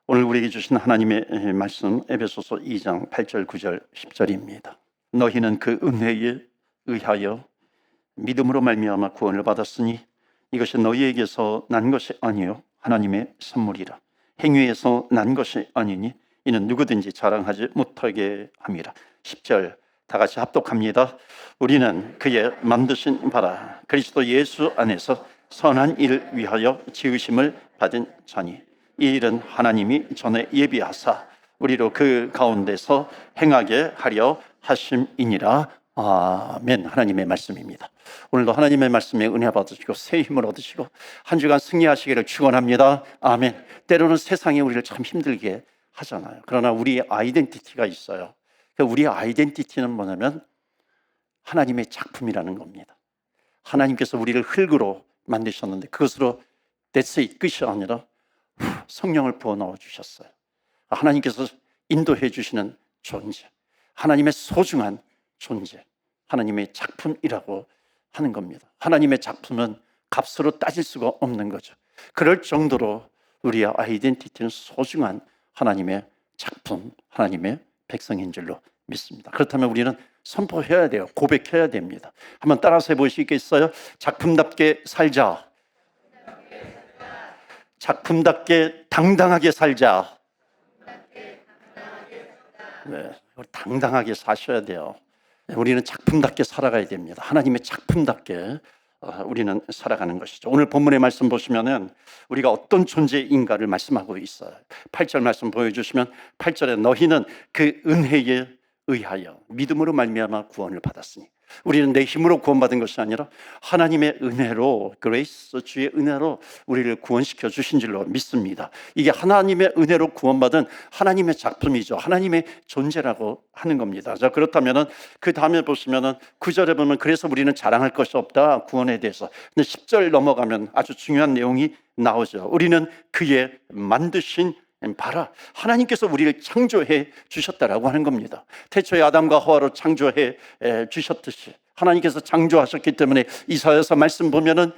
오늘 우리에게 주신 하나님의 말씀 에베소서 2장 8절 9절 10절입니다. 너희는 그 은혜에 의하여 믿음으로 말미암아 구원을 받았으니 이것이 너희에게서 난 것이 아니요 하나님의 선물이라. 행위에서 난 것이 아니니 이는 누구든지 자랑하지 못하게 함이라. 10절 다 같이 합독합니다. 우리는 그의 만드신 바라 그리스도 예수 안에서 선한 일을 위하여 지으심을 받은 자니 이 일은 하나님이 전에 예비하사 우리로 그 가운데서 행하게 하려 하심이니라. 아멘. 하나님의 말씀입니다. 오늘도 하나님의 말씀에 은혜 받으시고 새 힘을 얻으시고 한 주간 승리하시기를 축원합니다. 아멘. 때로는 세상이 우리를 참 힘들게 하잖아요. 그러나 우리의 아이덴티티가 있어요. 우리의 아이덴티티는 뭐냐면 하나님의 작품이라는 겁니다. 하나님께서 우리를 흙으로 만드셨는데 그것으로 that's it, 끝이 아니라 성령을 부어 넣어 주셨어요. 하나님께서 인도해 주시는 존재, 하나님의 소중한 존재, 하나님의 작품이라고 하는 겁니다. 하나님의 작품은 값으로 따질 수가 없는 거죠. 그럴 정도로 우리의 아이덴티티는 소중한 하나님의 작품, 하나님의 백성인 줄로 믿습니다. 그렇다면 우리는 선포해야 돼요. 고백해야 됩니다. 한번 따라서 해보시겠어요? 작품답게 살자. 작품답게 당당하게 살자. 네, 당당하게 사셔야 돼요. 우리는 작품답게 살아가야 됩니다. 하나님의 작품답게 우리는 살아가는 것이죠. 오늘 본문의 말씀 보시면은 우리가 어떤 존재인가를 말씀하고 있어요. 8절 말씀 보여주시면 8절에 너희는 그 은혜에 의하여 믿음으로 말미암아 구원을 받았으니 우리는 내 힘으로 구원받은 것이 아니라 하나님의 은혜로 그레이스 주의 은혜로 우리를 구원시켜 주신 줄로 믿습니다. 이게 하나님의 은혜로 구원받은 하나님의 작품이죠. 하나님의 존재라고 하는 겁니다. 자, 그렇다면은 그 다음에 보시면은 9절에 보면 그래서 우리는 자랑할 것이 없다 구원에 대해서. 근데 10절 넘어가면 아주 중요한 내용이 나오죠. 우리는 그의 만드신 바라 하나님께서 우리를 창조해 주셨다라고 하는 겁니다. 태초에 아담과 하와로 창조해 주셨듯이 하나님께서 창조하셨기 때문에 이사야서 말씀 보면은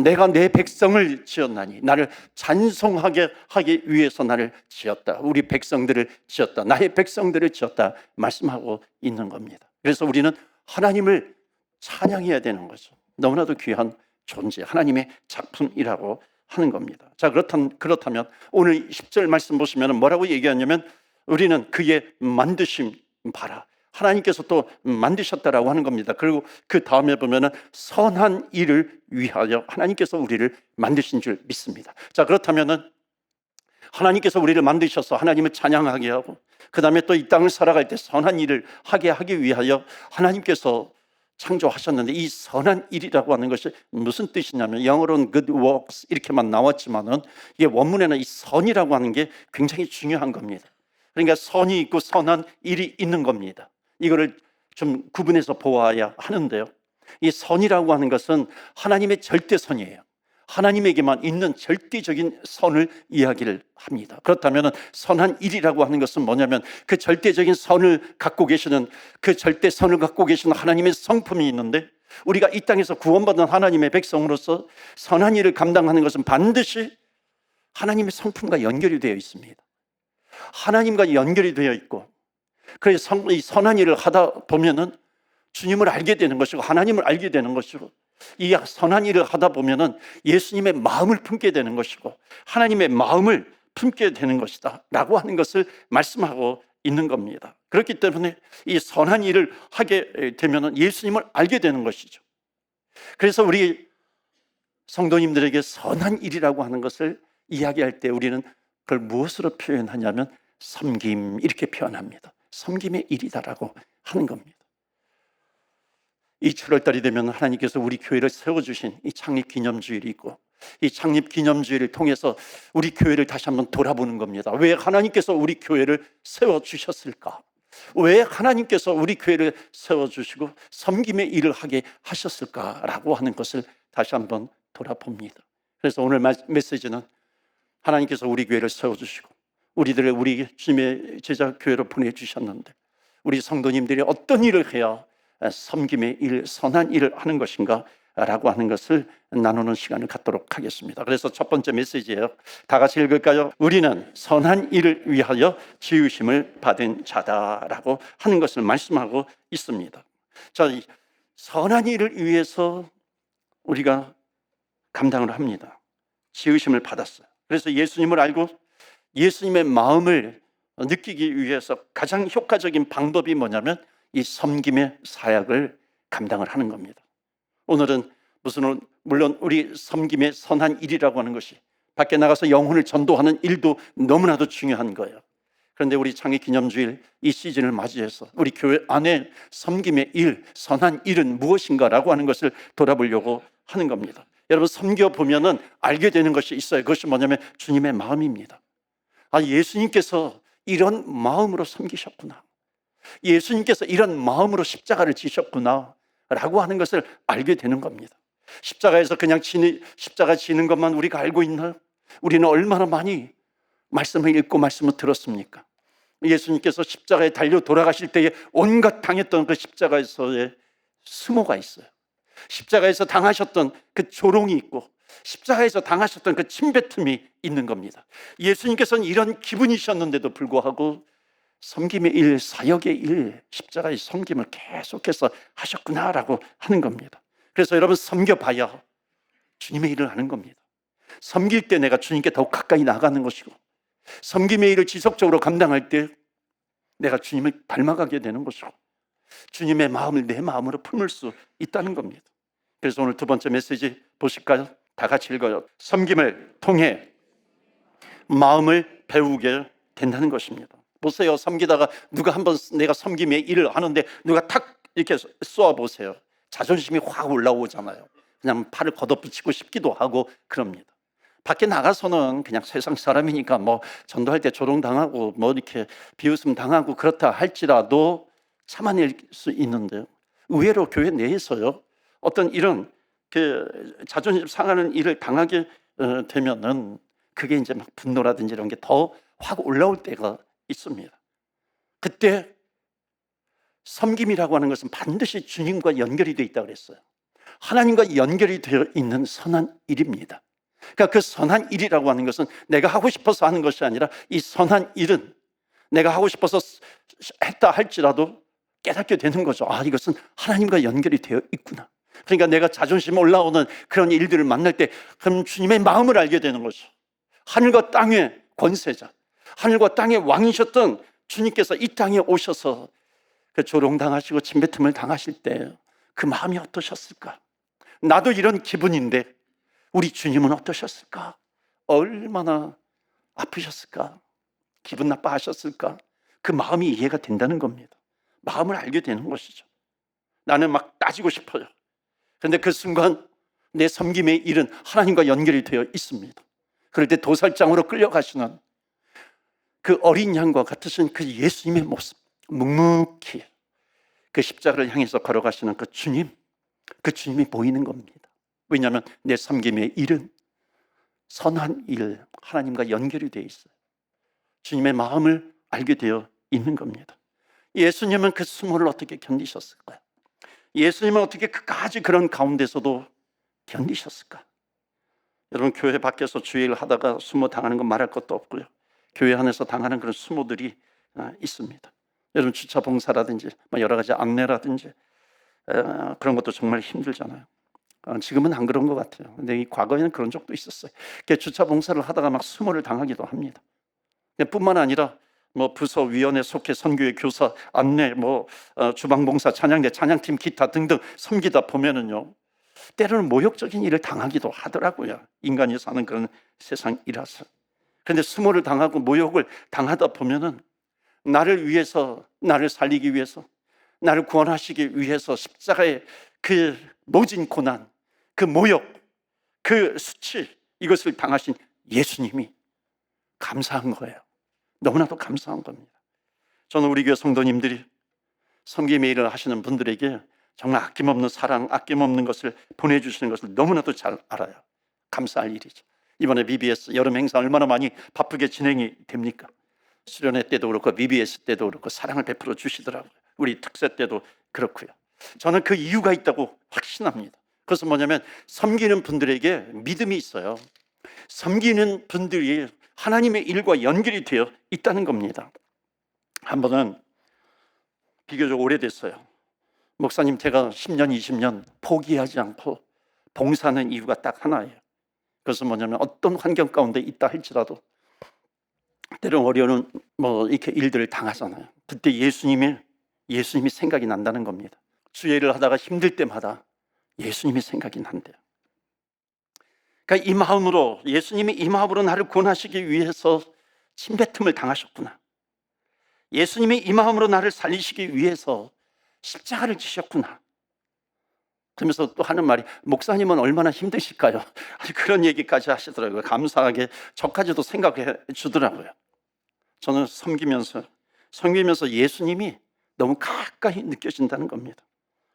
내가 내 백성을 지었나니 나를 찬송하게 하기 위해서 나를 지었다. 우리 백성들을 지었다. 나의 백성들을 지었다 말씀하고 있는 겁니다. 그래서 우리는 하나님을 찬양해야 되는 거죠. 너무나도 귀한 존재, 하나님의 작품이라고 하는 겁니다. 자, 그렇다면 오늘 10절 말씀 보시면 뭐라고 얘기하냐면 우리는 그의 만드심 바라 하나님께서 또 만드셨다라고 하는 겁니다. 그리고 그 다음에 보면은 선한 일을 위하여 하나님께서 우리를 만드신 줄 믿습니다. 자, 그렇다면은 하나님께서 우리를 만드셔서 하나님을 찬양하게 하고 그 다음에 또 이 땅을 살아갈 때 선한 일을 하기 위하여 하나님께서 창조하셨는데 이 선한 일이라고 하는 것이 무슨 뜻이냐면 영어로는 good works 이렇게만 나왔지만은 이게 원문에는 이 선이라고 하는 게 굉장히 중요한 겁니다. 그러니까 선이 있고 선한 일이 있는 겁니다. 이거를 좀 구분해서 보아야 하는데요. 이 선이라고 하는 것은 하나님의 절대선이에요. 하나님에게만 있는 절대적인 선을 이야기를 합니다. 그렇다면 선한 일이라고 하는 것은 뭐냐면 그 절대적인 선을 갖고 계시는 그 절대선을 갖고 계시는 하나님의 성품이 있는데 우리가 이 땅에서 구원받은 하나님의 백성으로서 선한 일을 감당하는 것은 반드시 하나님의 성품과 연결이 되어 있습니다. 하나님과 연결이 되어 있고 그래서 이 선한 일을 하다 보면은 주님을 알게 되는 것이고 하나님을 알게 되는 것이고 이 선한 일을 하다 보면은 예수님의 마음을 품게 되는 것이고 하나님의 마음을 품게 되는 것이다 라고 하는 것을 말씀하고 있는 겁니다. 그렇기 때문에 이 선한 일을 하게 되면은 예수님을 알게 되는 것이죠. 그래서 우리 성도님들에게 선한 일이라고 하는 것을 이야기할 때 우리는 그걸 무엇으로 표현하냐면 섬김 이렇게 표현합니다. 섬김의 일이다라고 하는 겁니다. 이 7월달이 되면 하나님께서 우리 교회를 세워주신 이 창립기념주일이 있고 이 창립기념주일을 통해서 우리 교회를 다시 한번 돌아보는 겁니다. 왜 하나님께서 우리 교회를 세워주셨을까? 왜 하나님께서 우리 교회를 세워주시고 섬김의 일을 하게 하셨을까라고 하는 것을 다시 한번 돌아봅니다. 그래서 오늘 메시지는 하나님께서 우리 교회를 세워주시고 우리들을 우리 주님의 제자 교회로 보내주셨는데 우리 성도님들이 어떤 일을 해야 섬김의 일, 선한 일을 하는 것인가 라고 하는 것을 나누는 시간을 갖도록 하겠습니다. 그래서 첫 번째 메시지예요. 다 같이 읽을까요? 우리는 선한 일을 위하여 지으심을 받은 자다라고 하는 것을 말씀하고 있습니다. 자, 선한 일을 위해서 우리가 감당을 합니다. 지으심을 받았어요. 그래서 예수님을 알고 예수님의 마음을 느끼기 위해서 가장 효과적인 방법이 뭐냐면 이 섬김의 사역을 감당을 하는 겁니다. 오늘은 물론 우리 섬김의 선한 일이라고 하는 것이 밖에 나가서 영혼을 전도하는 일도 너무나도 중요한 거예요. 그런데 우리 창립기념주일 이 시즌을 맞이해서 우리 교회 안에 섬김의 일, 선한 일은 무엇인가라고 하는 것을 돌아보려고 하는 겁니다. 여러분, 섬겨보면은 알게 되는 것이 있어요. 그것이 뭐냐면 주님의 마음입니다. 예수님께서 이런 마음으로 섬기셨구나, 예수님께서 이런 마음으로 십자가를 지셨구나 라고 하는 것을 알게 되는 겁니다. 십자가에서 그냥 십자가 지는 것만 우리가 알고 있나요? 우리는 얼마나 많이 말씀을 읽고 말씀을 들었습니까? 예수님께서 십자가에 달려 돌아가실 때에 온갖 당했던 그 십자가에서의 수모가 있어요. 십자가에서 당하셨던 그 조롱이 있고 십자가에서 당하셨던 그 침뱉음이 있는 겁니다. 예수님께서는 이런 기분이셨는데도 불구하고 섬김의 일, 사역의 일, 십자가의 섬김을 계속해서 하셨구나라고 하는 겁니다. 그래서 여러분, 섬겨봐야 주님의 일을 하는 겁니다. 섬길 때 내가 주님께 더욱 가까이 나가는 것이고, 섬김의 일을 지속적으로 감당할 때 내가 주님을 닮아가게 되는 것이고, 주님의 마음을 내 마음으로 품을 수 있다는 겁니다. 그래서 오늘 두 번째 메시지 보실까요? 다 같이 읽어요. 섬김을 통해 마음을 배우게 된다는 것입니다. 보세요. 섬기다가 누가 한번 내가 섬김의 일을 하는데 누가 탁 이렇게 쏘아보세요. 자존심이 확 올라오잖아요. 그냥 팔을 걷어붙이고 싶기도 하고 그럽니다. 밖에 나가서는 그냥 세상 사람이니까 뭐 전도할 때 조롱당하고 뭐 이렇게 비웃음 당하고 그렇다 할지라도 참아낼 수 있는데요, 의외로 교회 내에서요, 어떤 이런 그 자존심 상하는 일을 당하게 되면은 그게 이제 막 분노라든지 이런 게 더 확 올라올 때가 있습니다. 그때 섬김이라고 하는 것은 반드시 주님과 연결이 되어 있다고 그랬어요. 하나님과 연결이 되어 있는 선한 일입니다. 그러니까 그 선한 일이라고 하는 것은 내가 하고 싶어서 하는 것이 아니라 이 선한 일은 내가 하고 싶어서 했다 할지라도 깨닫게 되는 거죠. 이것은 하나님과 연결이 되어 있구나. 그러니까 내가 자존심 올라오는 그런 일들을 만날 때 그럼 주님의 마음을 알게 되는 거죠. 하늘과 땅의 권세자, 하늘과 땅의 왕이셨던 주님께서 이 땅에 오셔서 그 조롱당하시고 침뱉음을 당하실 때 그 마음이 어떠셨을까? 나도 이런 기분인데 우리 주님은 어떠셨을까? 얼마나 아프셨을까? 기분 나빠하셨을까? 그 마음이 이해가 된다는 겁니다. 마음을 알게 되는 것이죠. 나는 막 따지고 싶어요. 그런데 그 순간 내 섬김의 일은 하나님과 연결이 되어 있습니다. 그럴 때 도살장으로 끌려가시는 그 어린 양과 같으신 그 예수님의 모습, 묵묵히 그 십자가를 향해서 걸어가시는 그 주님이 보이는 겁니다. 왜냐하면 내 섬김의 일은 선한 일, 하나님과 연결이 되어 있어요. 주님의 마음을 알게 되어 있는 겁니다. 예수님은 그 수모를 어떻게 견디셨을까요? 예수님은 어떻게 그까지 그런 가운데서도 견디셨을까? 여러분, 교회 밖에서 주일을 하다가 수모 당하는 건 말할 것도 없고요, 교회 안에서 당하는 그런 수모들이 있습니다. 여러분, 주차 봉사라든지 여러 가지 안내라든지 그런 것도 정말 힘들잖아요. 지금은 안 그런 것 같아요. 근데 이 과거에는 그런 적도 있었어요. 주차 봉사를 하다가 막 수모를 당하기도 합니다. 뿐만 아니라 부서위원회 속해 선교회 교사 안내 주방봉사 찬양대 찬양팀 기타 등등 섬기다 보면은요, 때로는 모욕적인 일을 당하기도 하더라고요. 인간이 사는 그런 세상이라서. 그런데 수모를 당하고 모욕을 당하다 보면은 나를 위해서, 나를 살리기 위해서, 나를 구원하시기 위해서 십자가의 그 모진 고난, 그 모욕, 그 수치, 이것을 당하신 예수님이 감사한 거예요. 너무나도 감사한 겁니다. 저는 우리 교회 성도님들이 섬김의 일을 하시는 분들에게 정말 아낌없는 사랑, 아낌없는 것을 보내주시는 것을 너무나도 잘 알아요. 감사할 일이죠. 이번에 BBS 여름 행사 얼마나 많이 바쁘게 진행이 됩니까? 수련회 때도 그렇고 BBS 때도 그렇고 사랑을 베풀어 주시더라고요. 우리 특세 때도 그렇고요. 저는 그 이유가 있다고 확신합니다. 그것은 뭐냐면 섬기는 분들에게 믿음이 있어요. 섬기는 분들이 하나님의 일과 연결이 되어 있다는 겁니다. 한 번은 비교적 오래됐어요. 목사님, 제가 10년, 20년 포기하지 않고 봉사하는 이유가 딱 하나예요. 그것은 뭐냐면 어떤 환경 가운데 있다 할지라도 때론 어려운 이렇게 일들을 당하잖아요. 그때 예수님이 생각이 난다는 겁니다. 주일을 하다가 힘들 때마다 예수님이 생각이 난대요. 그러니까 이 마음으로, 예수님이 이 마음으로 나를 구원하시기 위해서 침뱉음을 당하셨구나. 예수님이 이 마음으로 나를 살리시기 위해서 십자가를 지셨구나. 그러면서 또 하는 말이, 목사님은 얼마나 힘드실까요? 그런 얘기까지 하시더라고요. 감사하게 저까지도 생각해 주더라고요. 저는 섬기면서 예수님이 너무 가까이 느껴진다는 겁니다.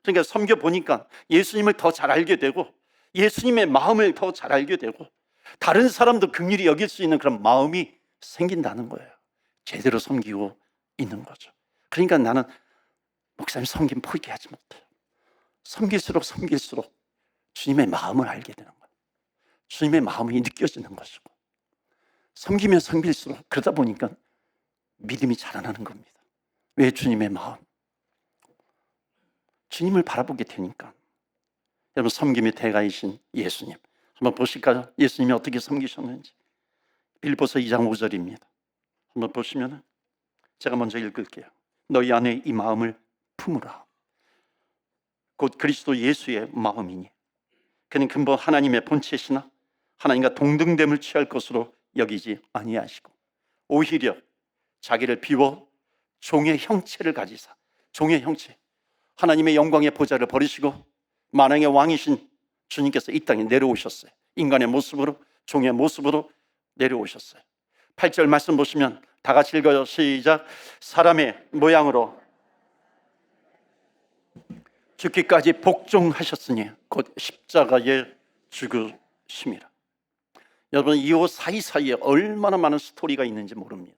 그러니까 섬겨보니까 예수님을 더 잘 알게 되고, 예수님의 마음을 더 잘 알게 되고, 다른 사람도 긍휼히 여길 수 있는 그런 마음이 생긴다는 거예요. 제대로 섬기고 있는 거죠. 그러니까 나는 목사님 섬김 포기하지 못해요. 섬길수록 주님의 마음을 알게 되는 거예요. 주님의 마음이 느껴지는 것이고, 섬기면 섬길수록, 그러다 보니까 믿음이 자라나는 겁니다. 왜? 주님의 마음, 주님을 바라보게 되니까. 여러분, 섬김의 대가이신 예수님 한번 보실까요? 예수님이 어떻게 섬기셨는지. 빌립보서 2장 5절입니다. 한번 보시면, 제가 먼저 읽을게요. 너희 안에 이 마음을 품으라. 곧 그리스도 예수의 마음이니 그는 근본 하나님의 본체시나 하나님과 동등됨을 취할 것으로 여기지 아니하시고 오히려 자기를 비워 종의 형체를 가지사, 종의 형체, 하나님의 영광의 보좌를 버리시고 만왕의 왕이신 주님께서 이 땅에 내려오셨어요. 인간의 모습으로, 종의 모습으로 내려오셨어요. 8절 말씀 보시면 다 같이 읽어요. 시작. 사람의 모양으로 죽기까지 복종하셨으니 곧 십자가에 죽으심이라. 여러분, 이 사이사이에 얼마나 많은 스토리가 있는지 모릅니다.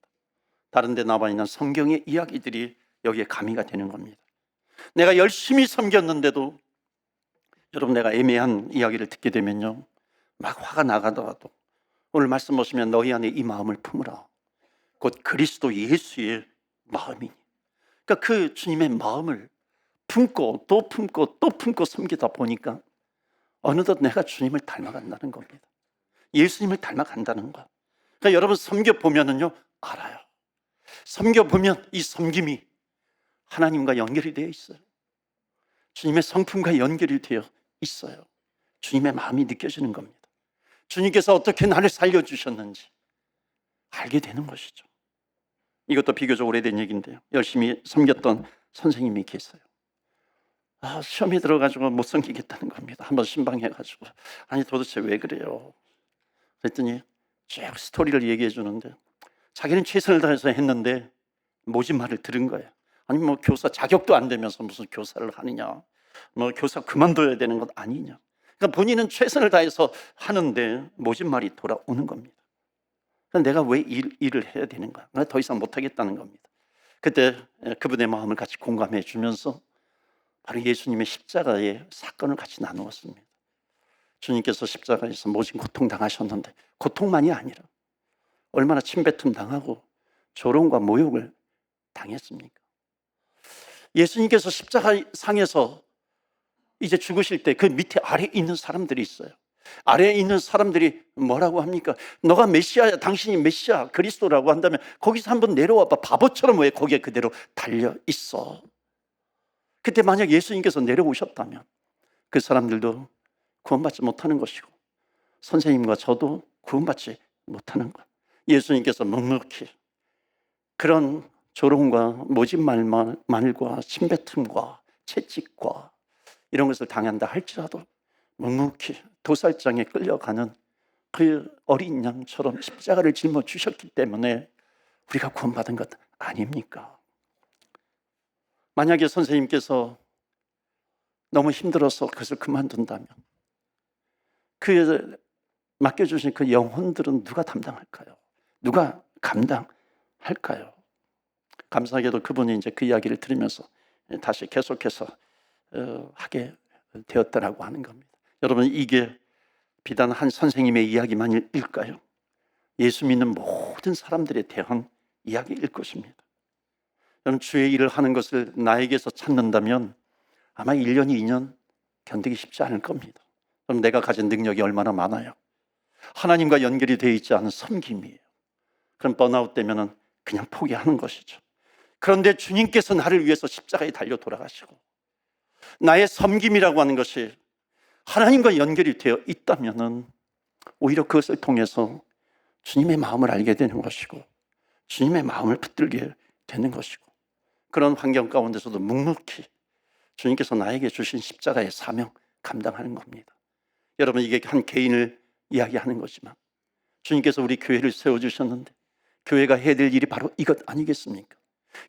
다른 데 나와 있는 성경의 이야기들이 여기에 가미가 되는 겁니다. 내가 열심히 섬겼는데도, 여러분, 내가 애매한 이야기를 듣게 되면요, 막 화가 나가더라도 오늘 말씀 보시면 너희 안에 이 마음을 품으라. 곧 그리스도 예수의 마음이니. 그러니까 그 주님의 마음을 품고 또 품고 또 품고 섬기다 보니까 어느덧 내가 주님을 닮아간다는 겁니다. 예수님을 닮아간다는 거. 그러니까 여러분, 섬겨보면은요 알아요. 섬겨보면 이 섬김이 하나님과 연결이 되어 있어요. 주님의 성품과 연결이 되어 있어요. 주님의 마음이 느껴지는 겁니다. 주님께서 어떻게 나를 살려주셨는지 알게 되는 것이죠. 이것도 비교적 오래된 얘기인데요, 열심히 섬겼던 선생님이 계세요. 시험에 들어가지고 못 섬기겠다는 겁니다. 한번 신방해가지고, 아니 도대체 왜 그래요? 그랬더니 쭉 스토리를 얘기해 주는데, 자기는 최선을 다해서 했는데 모진 말을 들은 거예요. 아니 교사 자격도 안 되면서 무슨 교사를 하느냐, 교사 그만둬야 되는 것 아니냐. 그러니까 본인은 최선을 다해서 하는데 모진 말이 돌아오는 겁니다. 내가 왜 일을 해야 되는가? 내가 더 이상 못하겠다는 겁니다. 그때 그분의 마음을 같이 공감해 주면서 바로 예수님의 십자가의 사건을 같이 나누었습니다. 주님께서 십자가에서 모진 고통 당하셨는데, 고통만이 아니라 얼마나 침뱉음 당하고 조롱과 모욕을 당했습니까? 예수님께서 십자가상에서 이제 죽으실 때 그 밑에 아래에 있는 사람들이 있어요. 아래에 있는 사람들이 뭐라고 합니까? 너가 메시아야, 당신이 메시아 그리스도라고 한다면 거기서 한번 내려와 봐. 바보처럼 왜 거기에 그대로 달려 있어? 그때 만약 예수님께서 내려오셨다면 그 사람들도 구원받지 못하는 것이고, 선생님과 저도 구원받지 못하는 것. 예수님께서 묵묵히 그런 조롱과 모진 말과 침뱉음과 채찍과 이런 것을 당한다 할지라도 묵묵히 도살장에 끌려가는 그 어린 양처럼 십자가를 짊어 주셨기 때문에 우리가 구원받은 것 아닙니까? 만약에 선생님께서 너무 힘들어서 그것을 그만둔다면 그 맡겨주신 그 영혼들은 누가 담당할까요? 누가 감당할까요? 감사하게도 그분이 이제 그 이야기를 들으면서 다시 계속해서 하게 되었다라고 하는 겁니다. 여러분, 이게 비단 한 선생님의 이야기만일까요? 예수 믿는 모든 사람들에 대한 이야기일 것입니다. 저는 주의 일을 하는 것을 나에게서 찾는다면 아마 1년, 2년 견디기 쉽지 않을 겁니다. 그럼 내가 가진 능력이 얼마나 많아요? 하나님과 연결이 되어 있지 않은 섬김이에요. 그럼 번아웃 되면 그냥 포기하는 것이죠. 그런데 주님께서 나를 위해서 십자가에 달려 돌아가시고 나의 섬김이라고 하는 것이 하나님과 연결이 되어 있다면 오히려 그것을 통해서 주님의 마음을 알게 되는 것이고 주님의 마음을 붙들게 되는 것이고, 그런 환경 가운데서도 묵묵히 주님께서 나에게 주신 십자가의 사명 감당하는 겁니다. 여러분, 이게 한 개인을 이야기하는 거지만 주님께서 우리 교회를 세워주셨는데 교회가 해야 될 일이 바로 이것 아니겠습니까?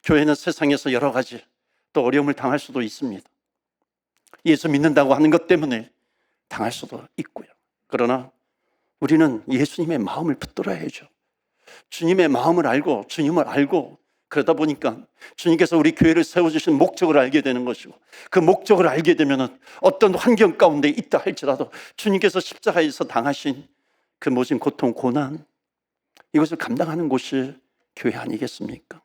교회는 세상에서 여러 가지 또 어려움을 당할 수도 있습니다. 예수 믿는다고 하는 것 때문에 당할 수도 있고요. 그러나 우리는 예수님의 마음을 붙들어야죠. 주님의 마음을 알고 주님을 알고, 그러다 보니까 주님께서 우리 교회를 세워주신 목적을 알게 되는 것이고, 그 목적을 알게 되면 어떤 환경 가운데 있다 할지라도 주님께서 십자가에서 당하신 그 모진 고통, 고난, 이것을 감당하는 곳이 교회 아니겠습니까?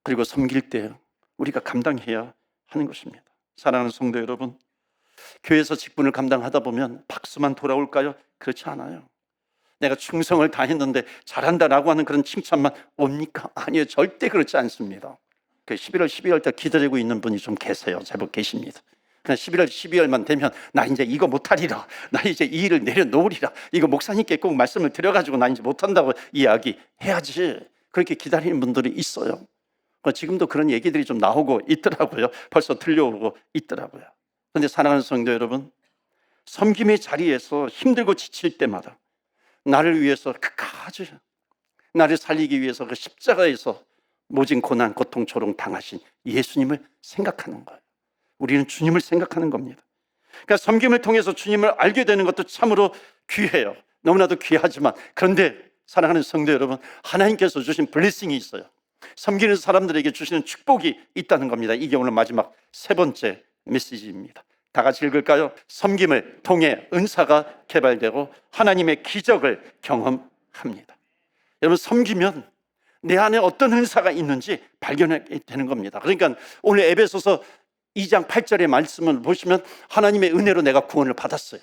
그리고 섬길 때 우리가 감당해야 하는 것입니다. 사랑하는 성도 여러분, 교회에서 직분을 감당하다 보면 박수만 돌아올까요? 그렇지 않아요. 내가 충성을 다했는데 잘한다라고 하는 그런 칭찬만 옵니까? 아니요, 절대 그렇지 않습니다. 그 11월, 12월 때 기다리고 있는 분이 좀 계세요. 제법 계십니다. 그냥 11월, 12월만 되면 나 이제 이거 못하리라, 나 이제 이 일을 내려놓으리라, 이거 목사님께 꼭 말씀을 드려가지고 나 이제 못한다고 이야기해야지, 그렇게 기다리는 분들이 있어요. 지금도 그런 얘기들이 좀 나오고 있더라고요. 벌써 들려오고 있더라고요. 그런데 사랑하는 성도 여러분, 섬김의 자리에서 힘들고 지칠 때마다 나를 위해서 끝까지 나를 살리기 위해서 그 십자가에서 모진 고난, 고통, 조롱 당하신 예수님을 생각하는 거예요. 우리는 주님을 생각하는 겁니다. 그러니까 섬김을 통해서 주님을 알게 되는 것도 참으로 귀해요. 너무나도 귀하지만, 그런데 사랑하는 성도 여러분, 하나님께서 주신 블레싱이 있어요. 섬기는 사람들에게 주시는 축복이 있다는 겁니다. 이게 오늘 마지막 세 번째 메시지입니다. 다 같이 읽을까요? 섬김을 통해 은사가 개발되고 하나님의 기적을 경험합니다. 여러분, 섬기면 내 안에 어떤 은사가 있는지 발견하게 되는 겁니다. 그러니까 오늘 에베소서 2장 8절의 말씀을 보시면 하나님의 은혜로 내가 구원을 받았어요.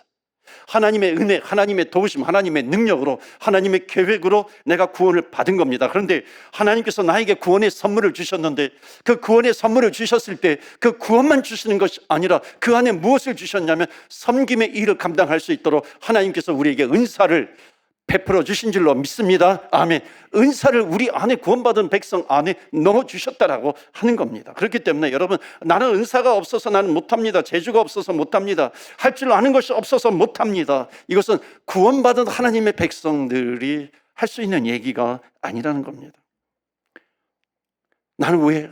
하나님의 은혜, 하나님의 도우심, 하나님의 능력으로, 하나님의 계획으로 내가 구원을 받은 겁니다. 그런데 하나님께서 나에게 구원의 선물을 주셨는데 그 구원의 선물을 주셨을 때 그 구원만 주시는 것이 아니라 그 안에 무엇을 주셨냐면 섬김의 일을 감당할 수 있도록 하나님께서 우리에게 은사를 베풀어 주신 줄로 믿습니다. 아멘. 은사를 우리 안에 구원받은 백성 안에 넣어주셨다라고 하는 겁니다. 그렇기 때문에 여러분, 나는 은사가 없어서 나는 못합니다, 재주가 없어서 못합니다, 할 줄 아는 것이 없어서 못합니다, 이것은 구원받은 하나님의 백성들이 할 수 있는 얘기가 아니라는 겁니다. 나는 왜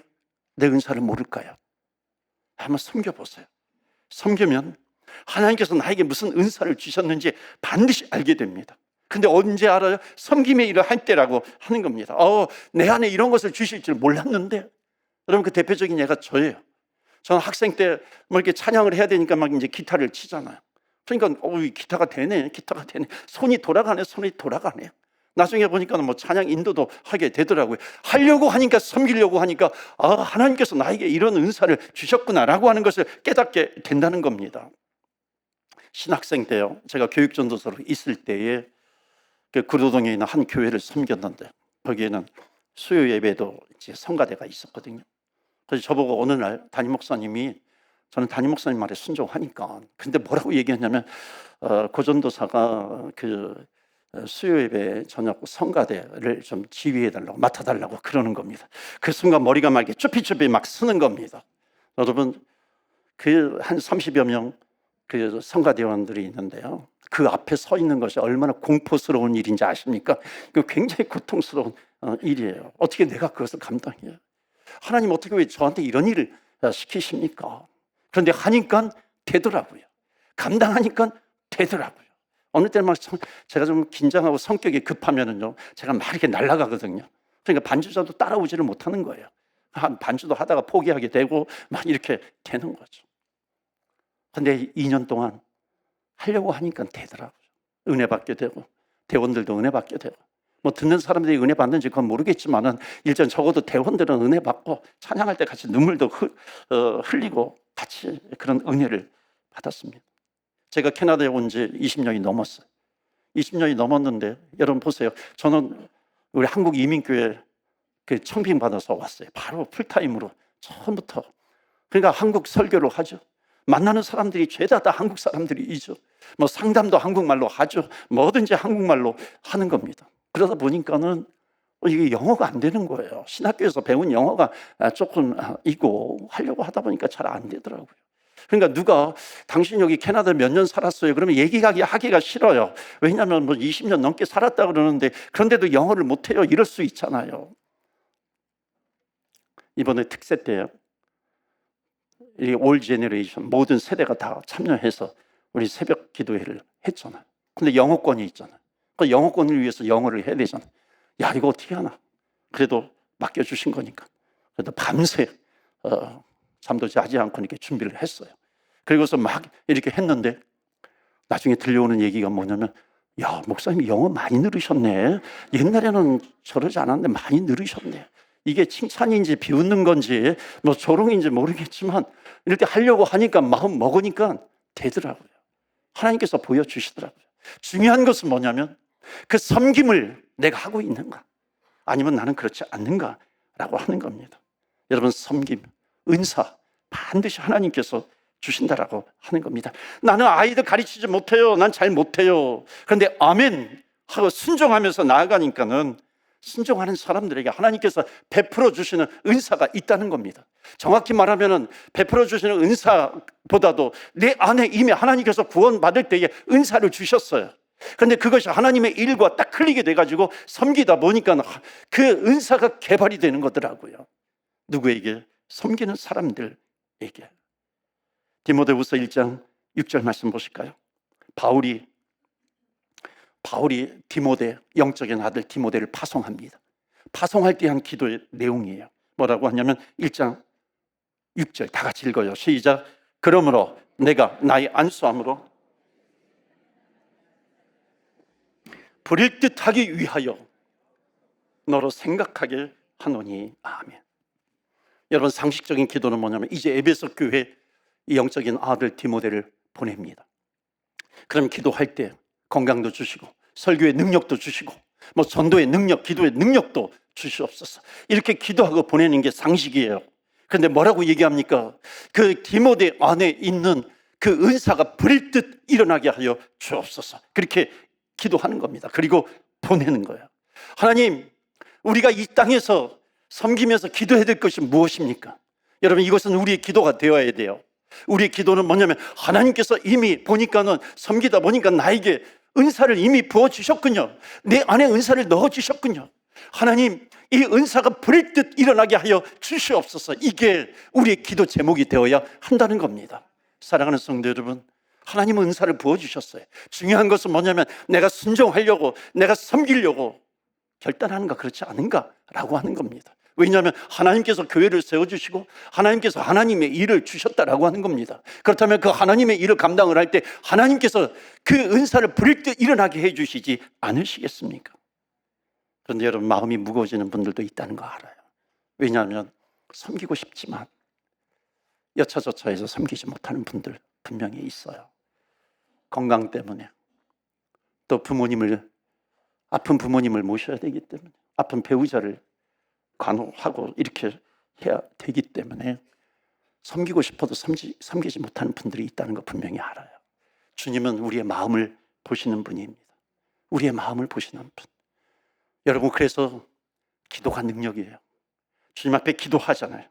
내 은사를 모를까요? 한번 섬겨보세요. 섬기면 하나님께서 나에게 무슨 은사를 주셨는지 반드시 알게 됩니다. 근데 언제 알아요? 섬김의 일을 할 때라고 하는 겁니다. 내 안에 이런 것을 주실 줄 몰랐는데. 여러분, 그 대표적인 예가 저예요. 저는 학생 때 뭐 이렇게 찬양을 해야 되니까 막 이제 기타를 치잖아요. 그러니까 기타가 되네. 손이 돌아가네. 나중에 보니까 뭐 찬양 인도도 하게 되더라고요. 하려고 하니까, 섬기려고 하니까 하나님께서 나에게 이런 은사를 주셨구나라고 하는 것을 깨닫게 된다는 겁니다. 신학생 때요, 제가 교육전도사로 있을 때에 구로동에 있는 한 교회를 섬겼는데 거기에는 수요 예배도 이제 성가대가 있었거든요. 그래서 저보고 어느 날 담임 목사님이, 저는 담임 목사님 말에 순종하니까, 근데 뭐라고 얘기했냐면 고전도사가 그 수요 예배 저녁 성가대를 좀 지휘해달라고, 맡아달라고 그러는 겁니다. 그 순간 머리가 막 이렇게 쭈삣쭈삣 막 쓰는 겁니다. 여러분, 그 한 30여 명 그 성가대원들이 있는데요, 그 앞에 서 있는 것이 얼마나 공포스러운 일인지 아십니까? 그 굉장히 고통스러운 일이에요. 어떻게 내가 그것을 감당해요? 하나님, 어떻게 왜 저한테 이런 일을 시키십니까? 그런데 하니까 되더라고요. 감당하니까 되더라고요. 어느 때는 막 제가 좀 긴장하고 성격이 급하면은요, 제가 막 이렇게 날아가거든요. 그러니까 반주자도 따라오지를 못하는 거예요. 한 반주도 하다가 포기하게 되고 막 이렇게 되는 거죠. 근데 2년 동안 하려고 하니까 되더라고요. 은혜 받게 되고 대원들도 은혜 받게 되고 뭐 듣는 사람들이 은혜 받는지 그건 모르겠지만은 일단 적어도 대원들은 은혜 받고 찬양할 때 같이 눈물도 흘리고 같이 그런 은혜를 받았습니다. 제가 캐나다에 온 지 20년이 넘었어요. 20년이 넘었는데 여러분 보세요. 저는 우리 한국 이민교회 그 청빙 받아서 왔어요. 바로 풀타임으로 처음부터. 그러니까 한국 설교를 하죠. 만나는 사람들이 죄다 다 한국 사람들이죠. 뭐 상담도 한국말로 하죠. 뭐든지 한국말로 하는 겁니다. 그러다 보니까는 이게 영어가 안 되는 거예요. 신학교에서 배운 영어가 조금 있고 하려고 하다 보니까 잘 안 되더라고요. 그러니까 누가 당신 여기 캐나다 몇 년 살았어요? 그러면 얘기하기가 싫어요. 왜냐하면 뭐 20년 넘게 살았다 그러는데 그런데도 영어를 못해요. 이럴 수 있잖아요. 이번에 특세 때 이 올 제너레이션 모든 세대가 다 참여해서 우리 새벽 기도회를 했잖아요. 근데 영어권이 있잖아요. 그 영어권을 위해서 영어를 해야 되잖아요. 야, 이거 어떻게 하나? 그래도 맡겨주신 거니까. 그래도 밤새 잠도 자지 않고 이렇게 준비를 했어요. 그리고서 막 이렇게 했는데 나중에 들려오는 얘기가 뭐냐면, 야, 목사님 영어 많이 늘으셨네. 옛날에는 저러지 않았는데 많이 늘으셨네. 이게 칭찬인지 비웃는 건지 뭐 조롱인지 모르겠지만 이렇게 하려고 하니까 마음 먹으니까 되더라고요. 하나님께서 보여주시더라고요. 중요한 것은 뭐냐면 그 섬김을 내가 하고 있는가 아니면 나는 그렇지 않는가라고 하는 겁니다. 여러분, 섬김, 은사 반드시 하나님께서 주신다라고 하는 겁니다. 나는 아이들 가르치지 못해요. 난 잘 못해요. 그런데 아멘 하고 순종하면서 나아가니까는 순종하는 사람들에게 하나님께서 베풀어 주시는 은사가 있다는 겁니다. 정확히 말하면 베풀어 주시는 은사보다도 내 안에 이미 하나님께서 구원받을 때에 은사를 주셨어요. 그런데 그것이 하나님의 일과 딱 흘리게 돼가지고 섬기다 보니까 그 은사가 개발이 되는 거더라고요. 누구에게? 섬기는 사람들에게. 디모데후서 1장 6절 말씀 보실까요? 바울이 디모데, 영적인 아들 디모데를 파송합니다. 파송할 때 한 기도의 내용이에요. 뭐라고 하냐면 1장 6절 다 같이 읽어요. 시작. 그러므로 내가 나의 안수함으로 부릴 듯 하기 위하여 너로 생각하게 하노니. 아멘. 여러분, 상식적인 기도는 뭐냐면 이제 에베소 교회 이 영적인 아들 디모데를 보냅니다. 그럼 기도할 때 건강도 주시고 설교의 능력도 주시고 뭐 전도의 능력, 기도의 능력도 주시옵소서. 이렇게 기도하고 보내는 게 상식이에요. 그런데 뭐라고 얘기합니까? 그 디모데 안에 있는 그 은사가 불일 듯 일어나게 하여 주옵소서. 그렇게 기도하는 겁니다. 그리고 보내는 거예요. 하나님, 우리가 이 땅에서 섬기면서 기도해야 될 것이 무엇입니까? 여러분, 이것은 우리의 기도가 되어야 돼요. 우리의 기도는 뭐냐면 하나님께서 이미 보니까는 섬기다 보니까 나에게 은사를 이미 부어주셨군요. 내 안에 은사를 넣어주셨군요. 하나님, 이 은사가 불일 듯 일어나게 하여 주시옵소서. 이게 우리의 기도 제목이 되어야 한다는 겁니다. 사랑하는 성도 여러분, 하나님은 은사를 부어주셨어요. 중요한 것은 뭐냐면 내가 순종하려고, 내가 섬기려고 결단하는가 그렇지 않은가라고 하는 겁니다. 왜냐하면 하나님께서 교회를 세워주시고 하나님께서 하나님의 일을 주셨다라고 하는 겁니다. 그렇다면 그 하나님의 일을 감당을 할 때 하나님께서 그 은사를 부릴 때 일어나게 해주시지 않으시겠습니까? 그런데 여러분, 마음이 무거워지는 분들도 있다는 거 알아요. 왜냐하면 섬기고 싶지만 여차저차해서 섬기지 못하는 분들 분명히 있어요. 건강 때문에, 또 아픈 부모님을 모셔야 되기 때문에, 아픈 배우자를 간호하고 이렇게 해야 되기 때문에 섬기고 싶어도 섬기지 못하는 분들이 있다는 거 분명히 알아요. 주님은 우리의 마음을 보시는 분입니다. 우리의 마음을 보시는 분. 여러분, 그래서 기도가 능력이에요. 주님 앞에 기도하잖아요.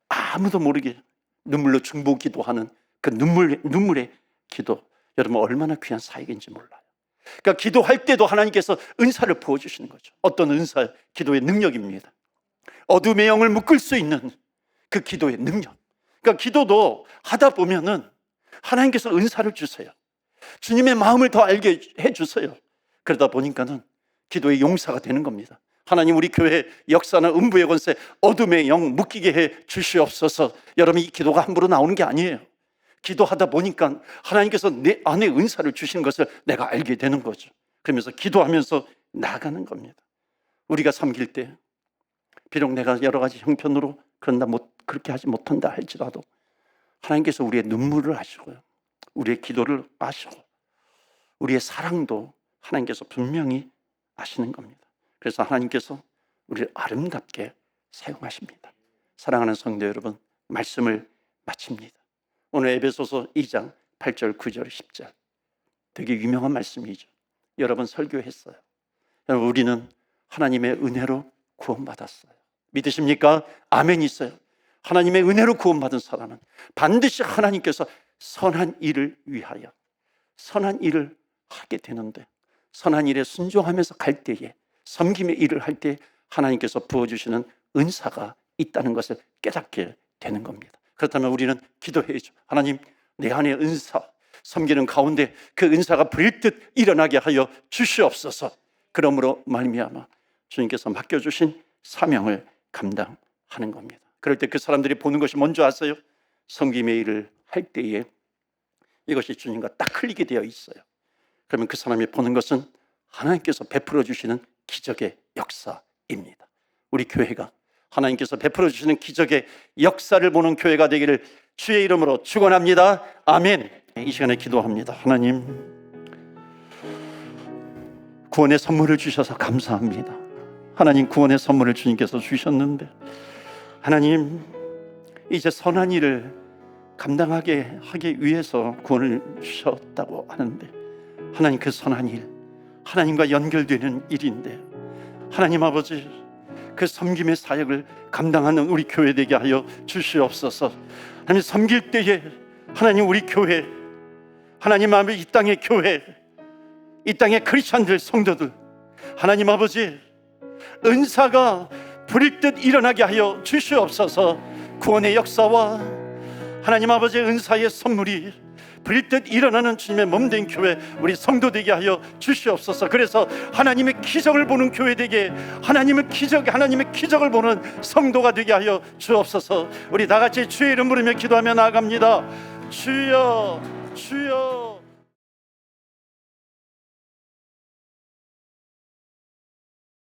아무도 모르게 눈물로 중보 기도하는 그 눈물의 기도, 여러분 얼마나 귀한 사역인지 몰라요. 그러니까 기도할 때도 하나님께서 은사를 부어주시는 거죠. 어떤 은사? 기도의 능력입니다. 어둠의 영을 묶을 수 있는 그 기도의 능력. 그러니까 기도도 하다 보면은 하나님께서 은사를 주세요. 주님의 마음을 더 알게 해주세요. 그러다 보니까는 기도의 용사가 되는 겁니다. 하나님, 우리 교회 역사나 음부의 권세, 어둠의 영 묶이게 해 주시옵소서. 여러분, 이 기도가 함부로 나오는 게 아니에요. 기도하다 보니까 하나님께서 내 안에 은사를 주시는 것을 내가 알게 되는 거죠. 그러면서 기도하면서 나아가는 겁니다. 우리가 섬길 때 비록 내가 여러 가지 형편으로 그렇게 하지 못한다 할지라도 하나님께서 우리의 눈물을 아시고요, 우리의 기도를 아시고 우리의 사랑도 하나님께서 분명히 아시는 겁니다. 그래서 하나님께서 우리를 아름답게 사용하십니다. 사랑하는 성도 여러분, 말씀을 마칩니다. 오늘 에베소서 2장 8절, 9절, 10절 되게 유명한 말씀이죠. 여러 번 설교했어요. 여러분, 우리는 하나님의 은혜로 구원받았어요. 믿으십니까? 아멘 있어요. 하나님의 은혜로 구원받은 사람은 반드시 하나님께서 선한 일을 위하여 선한 일을 하게 되는데, 선한 일에 순종하면서 갈 때에, 섬김의 일을 할 때 하나님께서 부어주시는 은사가 있다는 것을 깨닫게 되는 겁니다. 그렇다면 우리는 기도해야죠. 하나님, 내 안에 은사, 섬기는 가운데 그 은사가 불일듯 일어나게 하여 주시옵소서. 그러므로 말미암아 주님께서 맡겨주신 사명을 감당하는 겁니다. 그럴 때 그 사람들이 보는 것이 뭔지 아세요? 섬김의 일을 할 때에 이것이 주님과 딱 흘리게 되어 있어요. 그러면 그 사람이 보는 것은 하나님께서 베풀어 주시는 기적의 역사입니다. 우리 교회가 하나님께서 베풀어 주시는 기적의 역사를 보는 교회가 되기를 주의 이름으로 축원합니다. 아멘. 이 시간에 기도합니다. 하나님, 구원의 선물을 주셔서 감사합니다. 하나님, 구원의 선물을 주님께서 주셨는데 하나님, 이제 선한 일을 감당하게 하기 위해서 구원을 주셨다고 하는데, 하나님, 그 선한 일, 하나님과 연결되는 일인데 하나님 아버지, 그 섬김의 사역을 감당하는 우리 교회 되게 하여 주시옵소서. 하나님, 섬길 때에 하나님, 우리 교회, 하나님 아버지, 이 땅의 교회, 이 땅의 크리스찬들, 성도들, 하나님 아버지, 은사가 불일듯 일어나게 하여 주시옵소서. 구원의 역사와 하나님 아버지의 은사의 선물이 불일듯 일어나는 주님의 몸된 교회, 우리 성도 되게 하여 주시옵소서. 그래서 하나님의 기적을 보는 교회 되게, 하나님의 기적을 보는 성도가 되게 하여 주옵소서. 우리 다 같이 주의 이름 부르며 기도하며 나아갑니다. 주여, 주여.